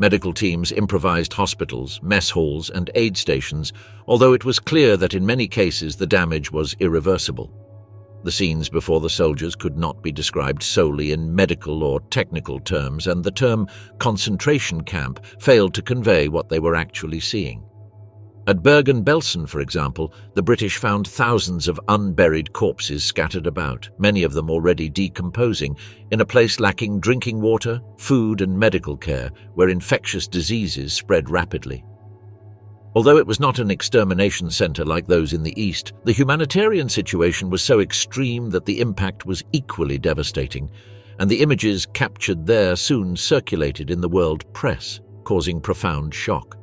S1: Medical teams improvised hospitals, mess halls, and aid stations, although it was clear that in many cases the damage was irreversible. The scenes before the soldiers could not be described solely in medical or technical terms, and the term concentration camp failed to convey what they were actually seeing. At Bergen-Belsen, for example, the British found thousands of unburied corpses scattered about, many of them already decomposing, in a place lacking drinking water, food, and medical care, where infectious diseases spread rapidly. Although it was not an extermination center like those in the East, the humanitarian situation was so extreme that the impact was equally devastating, and the images captured there soon circulated in the world press, causing profound shock.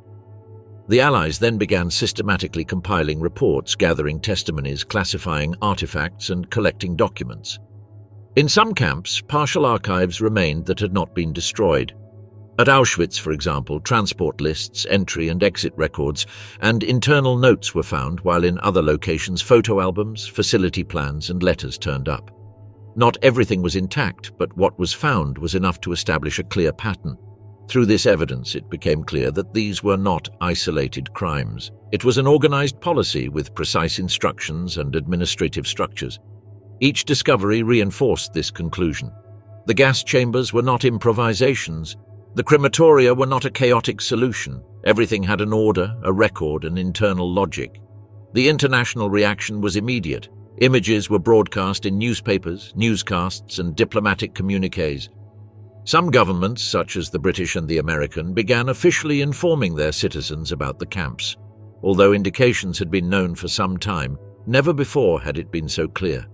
S1: The Allies then began systematically compiling reports, gathering testimonies, classifying artifacts, and collecting documents. In some camps, partial archives remained that had not been destroyed. At Auschwitz, for example, transport lists, entry and exit records, and internal notes were found, while in other locations photo albums, facility plans, and letters turned up. Not everything was intact, but what was found was enough to establish a clear pattern. Through this evidence, it became clear that these were not isolated crimes. It was an organized policy with precise instructions and administrative structures. Each discovery reinforced this conclusion. The gas chambers were not improvisations. The crematoria were not a chaotic solution. Everything had an order, a record, and internal logic. The international reaction was immediate. Images were broadcast in newspapers, newscasts, and diplomatic communiques. Some governments, such as the British and the American, began officially informing their citizens about the camps. Although indications had been known for some time, never before had it been so clear.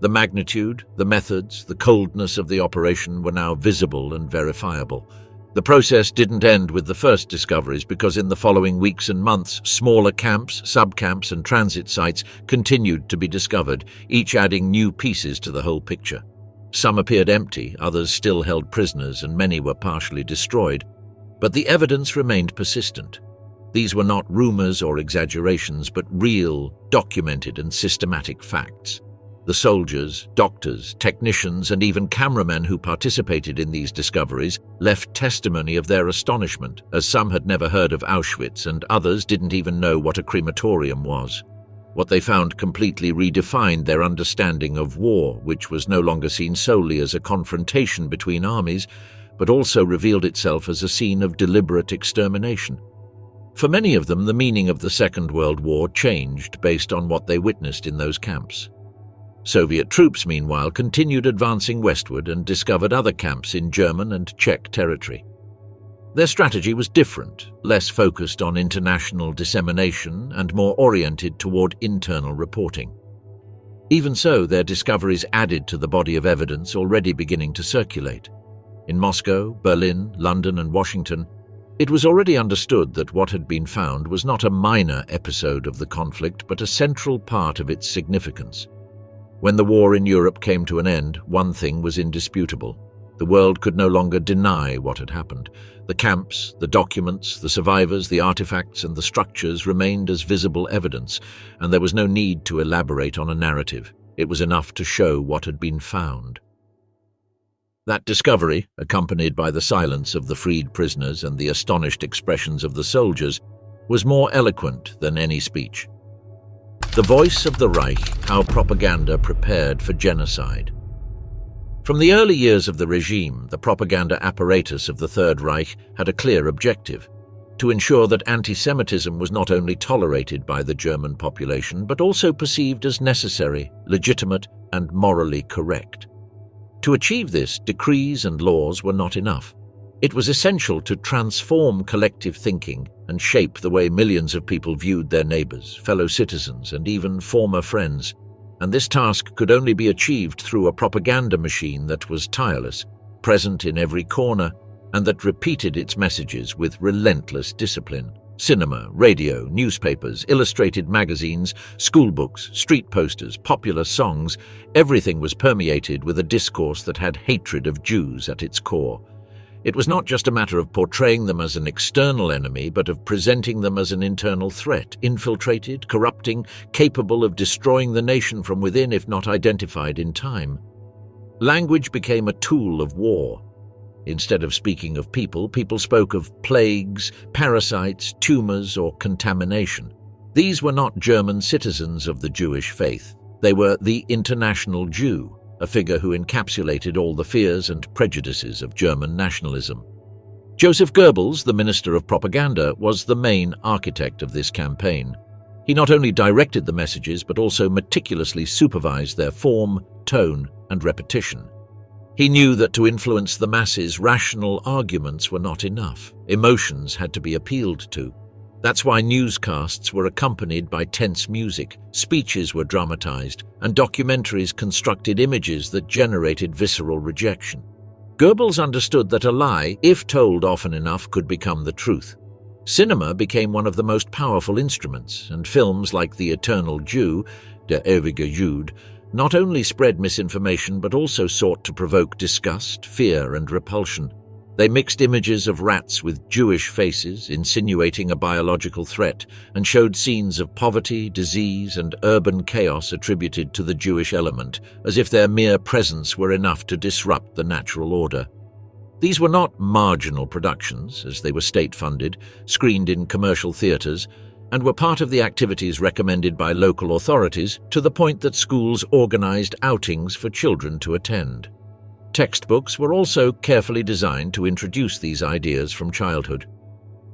S1: The magnitude, the methods, the coldness of the operation were now visible and verifiable. The process didn't end with the first discoveries, because in the following weeks and months, smaller camps, subcamps, and transit sites continued to be discovered, each adding new pieces to the whole picture. Some appeared empty, others still held prisoners, and many were partially destroyed. But the evidence remained persistent. These were not rumors or exaggerations, but real, documented, and systematic facts. The soldiers, doctors, technicians, and even cameramen who participated in these discoveries left testimony of their astonishment, as some had never heard of Auschwitz and others didn't even know what a crematorium was. What they found completely redefined their understanding of war, which was no longer seen solely as a confrontation between armies, but also revealed itself as a scene of deliberate extermination. For many of them, the meaning of the Second World War changed based on what they witnessed in those camps. Soviet troops, meanwhile, continued advancing westward and discovered other camps in German and Czech territory. Their strategy was different, less focused on international dissemination and more oriented toward internal reporting. Even so, their discoveries added to the body of evidence already beginning to circulate. In Moscow, Berlin, London, and Washington, it was already understood that what had been found was not a minor episode of the conflict, but a central part of its significance. When the war in Europe came to an end, one thing was indisputable. The world could no longer deny what had happened. The camps, the documents, the survivors, the artifacts, and the structures remained as visible evidence, and there was no need to elaborate on a narrative. It was enough to show what had been found. That discovery, accompanied by the silence of the freed prisoners and the astonished expressions of the soldiers, was more eloquent than any speech. The voice of the Reich: how propaganda prepared for genocide. From the early years of the regime, the propaganda apparatus of the Third Reich had a clear objective: to ensure that antisemitism was not only tolerated by the German population, but also perceived as necessary, legitimate, and morally correct. To achieve this, decrees and laws were not enough. It was essential to transform collective thinking and shape the way millions of people viewed their neighbors, fellow citizens, and even former friends. And this task could only be achieved through a propaganda machine that was tireless, present in every corner, and that repeated its messages with relentless discipline. Cinema, radio, newspapers, illustrated magazines, school books, street posters, popular songs, everything was permeated with a discourse that had hatred of Jews at its core. It was not just a matter of portraying them as an external enemy, but of presenting them as an internal threat, infiltrated, corrupting, capable of destroying the nation from within if not identified in time. Language became a tool of war. Instead of speaking of people, people spoke of plagues, parasites, tumors, or contamination. These were not German citizens of the Jewish faith. They were the international Jew, a figure who encapsulated all the fears and prejudices of German nationalism. Joseph Goebbels, the Minister of Propaganda, was the main architect of this campaign. He not only directed the messages, but also meticulously supervised their form, tone, and repetition. He knew that to influence the masses, rational arguments were not enough. Emotions had to be appealed to. That's why newscasts were accompanied by tense music, speeches were dramatized, and documentaries constructed images that generated visceral rejection. Goebbels understood that a lie, if told often enough, could become the truth. Cinema became one of the most powerful instruments, and films like The Eternal Jew, Der ewige Jude, not only spread misinformation but also sought to provoke disgust, fear, and repulsion. They mixed images of rats with Jewish faces, insinuating a biological threat, and showed scenes of poverty, disease, and urban chaos attributed to the Jewish element, as if their mere presence were enough to disrupt the natural order. These were not marginal productions, as they were state-funded, screened in commercial theaters, and were part of the activities recommended by local authorities, to the point that schools organized outings for children to attend. Textbooks were also carefully designed to introduce these ideas from childhood.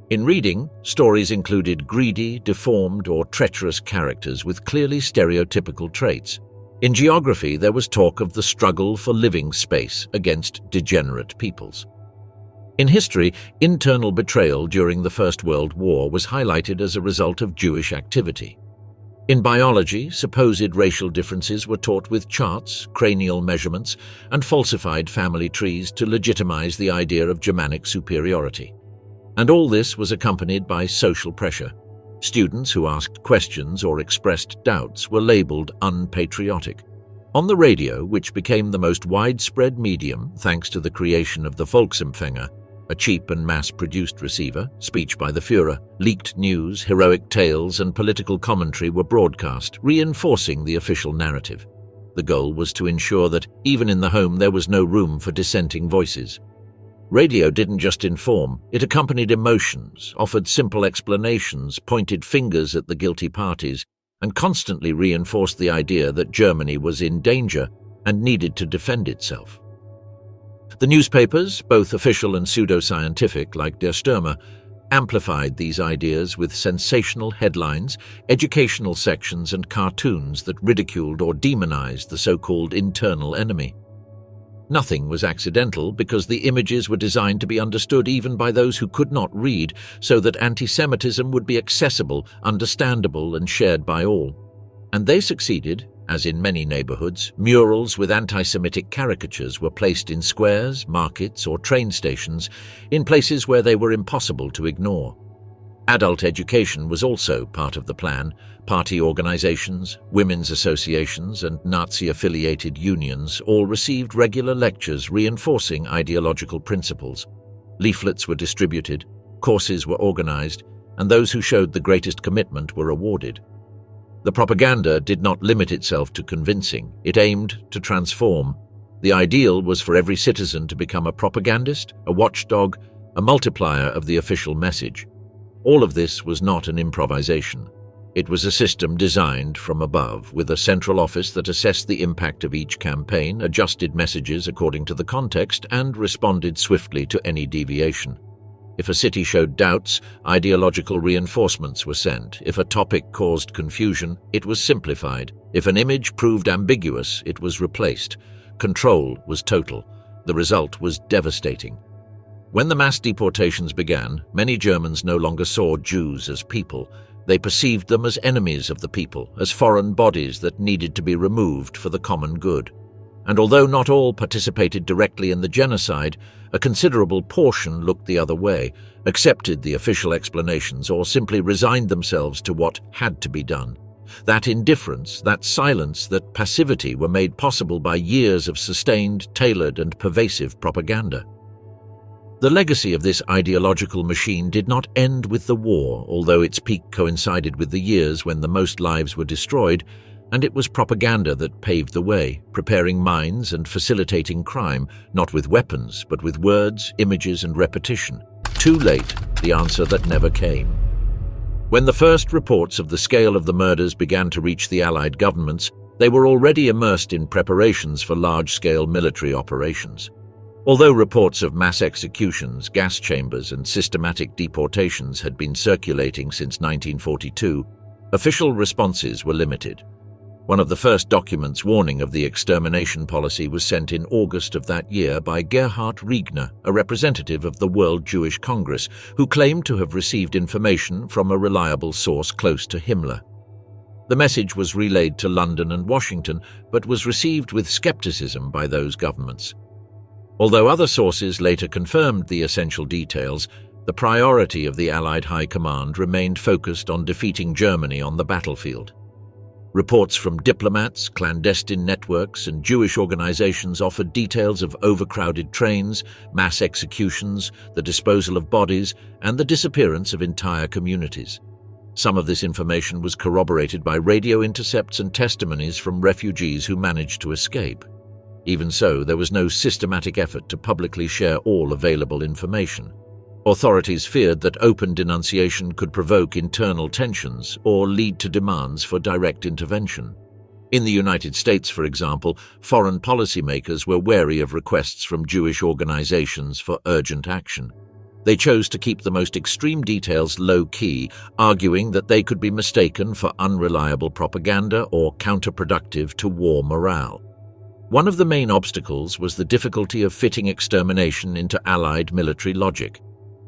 S1: In reading, stories included greedy, deformed, or treacherous characters with clearly stereotypical traits. In geography, there was talk of the struggle for living space against degenerate peoples. In history, internal betrayal during the First World War was highlighted as a result of Jewish activity. In biology, supposed racial differences were taught with charts, cranial measurements, and falsified family trees to legitimize the idea of Germanic superiority. And all this was accompanied by social pressure. Students who asked questions or expressed doubts were labeled unpatriotic. On the radio, which became the most widespread medium thanks to the creation of the Volksempfänger, a cheap and mass-produced receiver, speech by the Führer, leaked news, heroic tales, and political commentary were broadcast, reinforcing the official narrative. The goal was to ensure that, even in the home, there was no room for dissenting voices. Radio didn't just inform, it accompanied emotions, offered simple explanations, pointed fingers at the guilty parties, and constantly reinforced the idea that Germany was in danger and needed to defend itself. The newspapers, both official and pseudo-scientific like Der Stürmer, amplified these ideas with sensational headlines, educational sections, and cartoons that ridiculed or demonized the so-called internal enemy. Nothing was accidental because the images were designed to be understood even by those who could not read, so that antisemitism would be accessible, understandable, and shared by all. And they succeeded. As in many neighborhoods, murals with anti-Semitic caricatures were placed in squares, markets, or train stations, in places where they were impossible to ignore. Adult education was also part of the plan. Party organizations, women's associations, and Nazi-affiliated unions all received regular lectures reinforcing ideological principles. Leaflets were distributed, courses were organized, and those who showed the greatest commitment were awarded. The propaganda did not limit itself to convincing, it aimed to transform. The ideal was for every citizen to become a propagandist, a watchdog, a multiplier of the official message. All of this was not an improvisation. It was a system designed from above, with a central office that assessed the impact of each campaign, adjusted messages according to the context, and responded swiftly to any deviation. If a city showed doubts, ideological reinforcements were sent. If a topic caused confusion, it was simplified. If an image proved ambiguous, it was replaced. Control was total. The result was devastating. When the mass deportations began, many Germans no longer saw Jews as people. They perceived them as enemies of the people, as foreign bodies that needed to be removed for the common good. and although not all participated directly in the genocide, a considerable portion looked the other way, accepted the official explanations, or simply resigned themselves to what had to be done. That indifference, that silence, that passivity were made possible by years of sustained, tailored, and pervasive propaganda. The legacy of this ideological machine did not end with the war, although its peak coincided with the years when the most lives were destroyed, and it was propaganda that paved the way, preparing minds and facilitating crime, not with weapons, but with words, images, and repetition. Too late, the answer that never came. When the first reports of the scale of the murders began to reach the Allied governments, they were already immersed in preparations for large-scale military operations. Although reports of mass executions, gas chambers, and systematic deportations had been circulating since 1942, official responses were limited. One of the first documents warning of the extermination policy was sent in August of that year by Gerhard Riegner, a representative of the World Jewish Congress, who claimed to have received information from a reliable source close to Himmler. The message was relayed to London and Washington, but was received with skepticism by those governments. Although other sources later confirmed the essential details, the priority of the Allied High Command remained focused on defeating Germany on the battlefield. Reports from diplomats, clandestine networks, and Jewish organizations offered details of overcrowded trains, mass executions, the disposal of bodies, and the disappearance of entire communities. Some of this information was corroborated by radio intercepts and testimonies from refugees who managed to escape. Even so, there was no systematic effort to publicly share all available information. Authorities feared that open denunciation could provoke internal tensions or lead to demands for direct intervention. In the United States, for example, foreign policymakers were wary of requests from Jewish organizations for urgent action. They chose to keep the most extreme details low-key, arguing that they could be mistaken for unreliable propaganda or counterproductive to war morale. One of the main obstacles was the difficulty of fitting extermination into Allied military logic.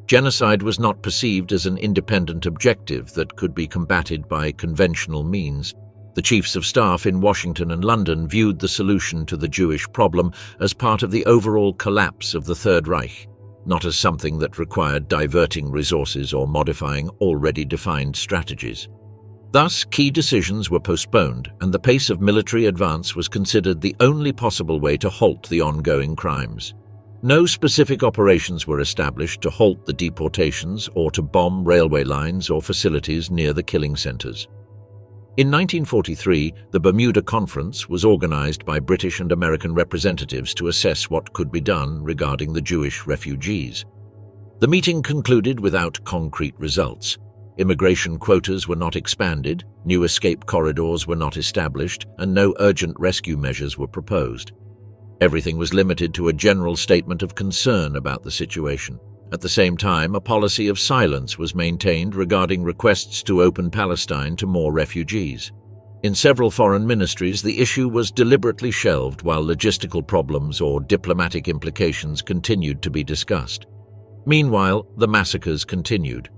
S1: Genocide was not perceived as an independent objective that could be combated by conventional means. The chiefs of staff in Washington and London viewed the solution to the Jewish problem as part of the overall collapse of the Third Reich, not as something that required diverting resources or modifying already defined strategies. Thus, key decisions were postponed, and the pace of military advance was considered the only possible way to halt the ongoing crimes. No specific operations were established to halt the deportations or to bomb railway lines or facilities near the killing centers. In 1943, the Bermuda Conference was organized by British and American representatives to assess what could be done regarding the Jewish refugees. The meeting concluded without concrete results. Immigration quotas were not expanded, new escape corridors were not established, and no urgent rescue measures were proposed. Everything was limited to a general statement of concern about the situation. At the same time, a policy of silence was maintained regarding requests to open Palestine to more refugees. In several foreign ministries, the issue was deliberately shelved while logistical problems or diplomatic implications continued to be discussed. Meanwhile, the massacres continued.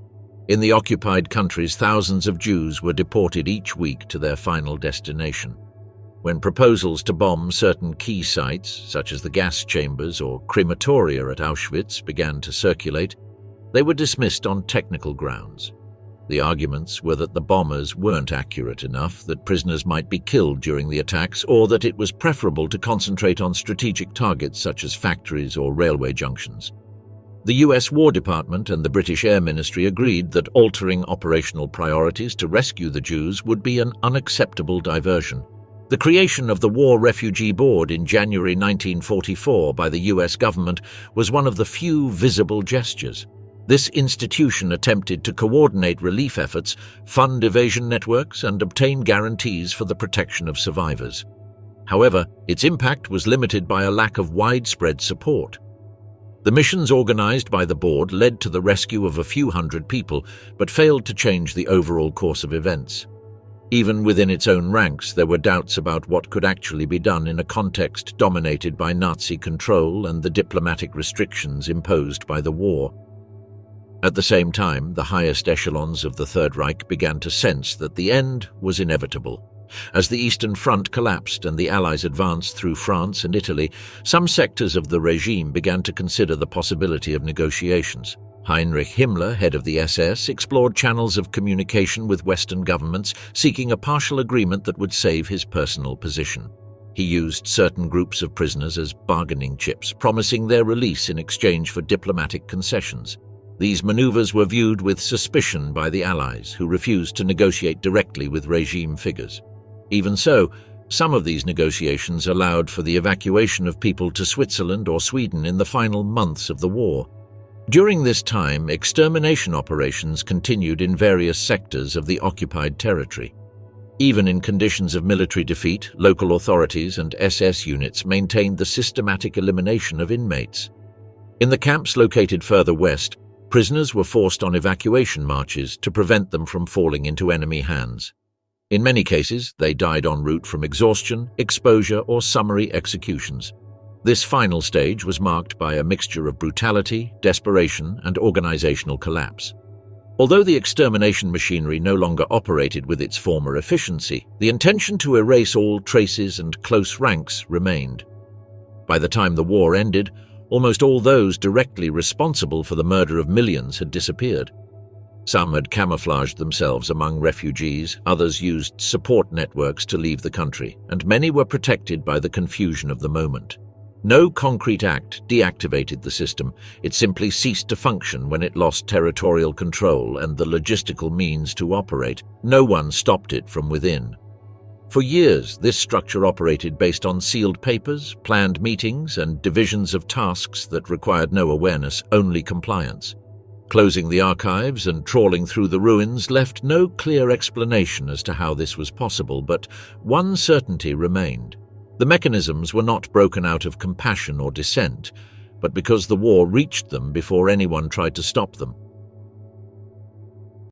S1: In the occupied countries, thousands of Jews were deported each week to their final destination. When proposals to bomb certain key sites, such as the gas chambers or crematoria at Auschwitz, began to circulate, they were dismissed on technical grounds. The arguments were that the bombers weren't accurate enough, that prisoners might be killed during the attacks, or that it was preferable to concentrate on strategic targets such as factories or railway junctions. The US War Department and the British Air Ministry agreed that altering operational priorities to rescue the Jews would be an unacceptable diversion. The creation of the War Refugee Board in January 1944 by the US government was one of the few visible gestures. This institution attempted to coordinate relief efforts, fund evasion networks, and obtain guarantees for the protection of survivors. However, its impact was limited by a lack of widespread support. The missions organized by the board led to the rescue of a few hundred people, but failed to change the overall course of events. Even within its own ranks, there were doubts about what could actually be done in a context dominated by Nazi control and the diplomatic restrictions imposed by the war. At the same time, the highest echelons of the Third Reich began to sense that the end was inevitable. As the Eastern Front collapsed and the Allies advanced through France and Italy, some sectors of the regime began to consider the possibility of negotiations. Heinrich Himmler, head of the SS, explored channels of communication with Western governments, seeking a partial agreement that would save his personal position. He used certain groups of prisoners as bargaining chips, promising their release in exchange for diplomatic concessions. These maneuvers were viewed with suspicion by the Allies, who refused to negotiate directly with regime figures. Even so, some of these negotiations allowed for the evacuation of people to Switzerland or Sweden in the final months of the war. During this time, extermination operations continued in various sectors of the occupied territory. Even in conditions of military defeat, local authorities and SS units maintained the systematic elimination of inmates. In the camps located further west, prisoners were forced on evacuation marches to prevent them from falling into enemy hands. In many cases, they died en route from exhaustion, exposure, or summary executions. This final stage was marked by a mixture of brutality, desperation, and organizational collapse. Although the extermination machinery no longer operated with its former efficiency, the intention to erase all traces and close ranks remained. By the time the war ended, almost all those directly responsible for the murder of millions had disappeared. Some had camouflaged themselves among refugees, others used support networks to leave the country, and many were protected by the confusion of the moment. No concrete act deactivated the system. It simply ceased to function when it lost territorial control and the logistical means to operate. No one stopped it from within. For years, this structure operated based on sealed papers, planned meetings, and divisions of tasks that required no awareness, only compliance. Closing the archives and trawling through the ruins left no clear explanation as to how this was possible, but one certainty remained. The mechanisms were not broken out of compassion or dissent, but because the war reached them before anyone tried to stop them.